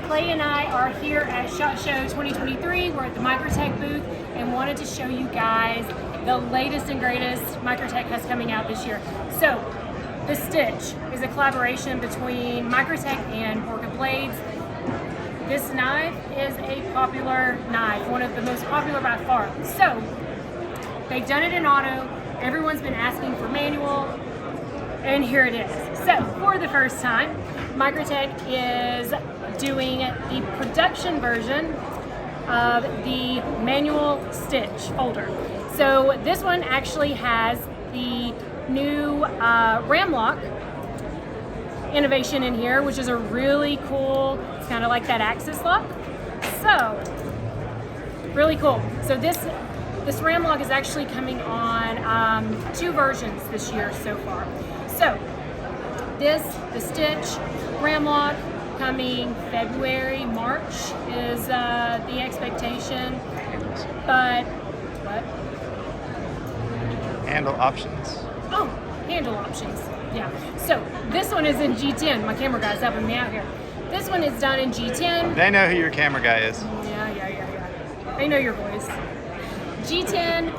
Clay and I are here at SHOT Show 2023. We're at the Microtech booth and wanted to show you guys the latest and greatest Microtech has coming out this year. So, the Stitch is a collaboration between Microtech and Porka Blades. This knife is a popular knife, one of the most popular by far. So, they've done it in auto, everyone's been asking for manual, and here it is. So, for the first time, Microtech is doing the production version of the manual stitch folder. So, this one actually has the new Ram-Lok innovation in here, which is a really cool, it's kind of like that axis lock. So, really cool. So this Ram-Lok is actually coming on 2 versions this year so far. So, the Stitch Ram-Lok coming February, March is the expectation. But, what? Handle options. Oh, handle options. Yeah. So this one is in G10. My camera guy's helping me out here. This one is done in G10. They know who your camera guy is. Yeah. They know your voice. G10,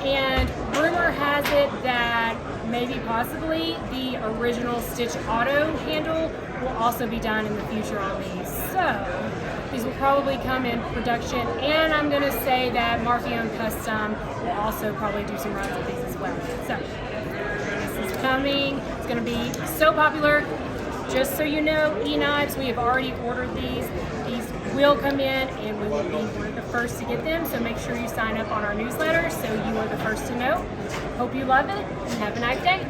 and rumor has it that maybe possibly the original Stitch Auto handle will also be done in the future on these. So these will probably come in production, and I'm going to say that Marfion Custom will also probably do some runs of these as well. So this is coming. It's going to be so popular. Just so you know, EKNIVES, we have already ordered these. These will come in, and we will be one of the first to get them. So make sure you sign up on our newsletter so you are the first to know. Hope you love it, and have a nice day.